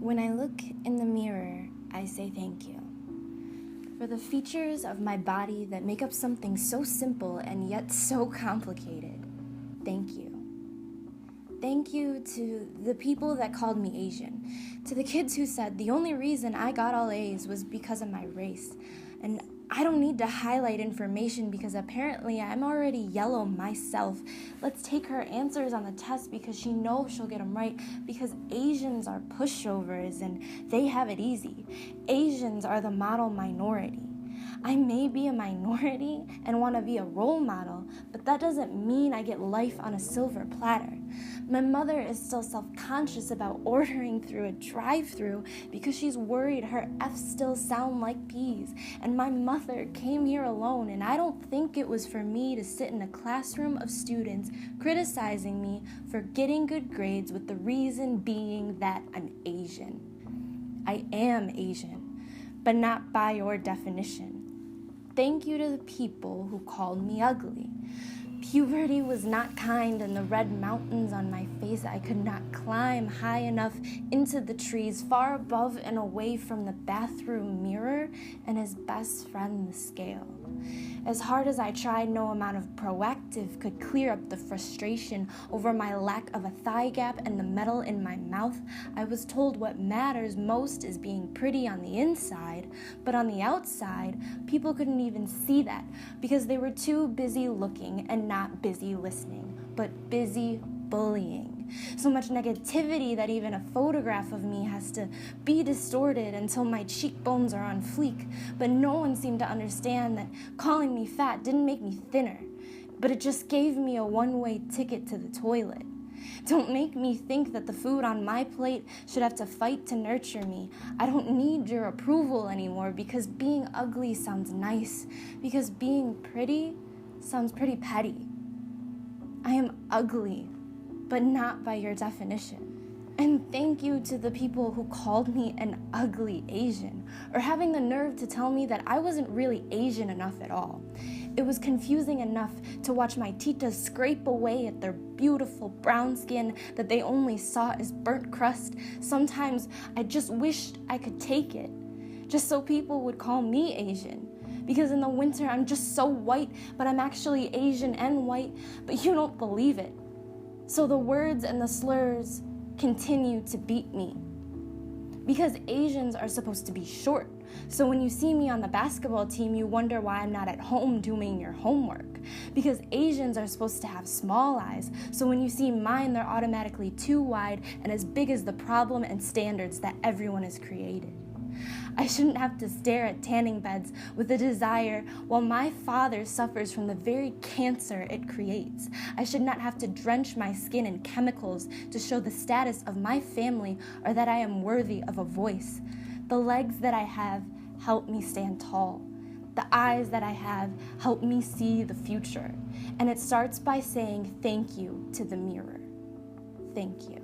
When I look in the mirror, I say thank you for the features of my body that make up something so simple and yet so complicated. Thank you. Thank you to the people that called me Asian, to the kids who said the only reason I got all A's was because of my race. And I don't need to highlight information because apparently I'm already yellow myself. Let's take her answers on the test because she knows she'll get them right, because Asians are pushovers and they have it easy. Asians are the model minority. I may be a minority and want to be a role model, but that doesn't mean I get life on a silver platter. My mother is still self-conscious about ordering through a drive-thru because she's worried her F's still sound like P's. And my mother came here alone, and I don't think it was for me to sit in a classroom of students criticizing me for getting good grades with the reason being that I'm Asian. I am Asian, but not by your definition. Thank you to the people who called me ugly. Puberty was not kind, and the red mountains on my face I could not climb high enough into the trees, far above and away from the bathroom mirror and his best friend, the scale. As hard as I tried, no amount of Proactiv could clear up the frustration over my lack of a thigh gap and the metal in my mouth. I was told what matters most is being pretty on the inside, but on the outside, people couldn't even see that because they were too busy looking and not busy listening, but busy bullying. So much negativity that even a photograph of me has to be distorted until my cheekbones are on fleek. But no one seemed to understand that calling me fat didn't make me thinner, but it just gave me a one-way ticket to the toilet. Don't make me think that the food on my plate should have to fight to nurture me. I don't need your approval anymore because being ugly sounds nice, because being pretty sounds pretty petty. I am ugly, but not by your definition. And thank you to the people who called me an ugly Asian, or having the nerve to tell me that I wasn't really Asian enough at all. It was confusing enough to watch my titas scrape away at their beautiful brown skin that they only saw as burnt crust. Sometimes I just wished I could take it, just so people would call me Asian. Because in the winter I'm just so white, but I'm actually Asian and white, but you don't believe it. So the words and the slurs continue to beat me. Because Asians are supposed to be short. So when you see me on the basketball team, you wonder why I'm not at home doing your homework. Because Asians are supposed to have small eyes. So when you see mine, they're automatically too wide and as big as the problem and standards that everyone has created. I shouldn't have to stare at tanning beds with a desire while my father suffers from the very cancer it creates. I should not have to drench my skin in chemicals to show the status of my family or that I am worthy of a voice. The legs that I have help me stand tall. The eyes that I have help me see the future. And it starts by saying thank you to the mirror. Thank you.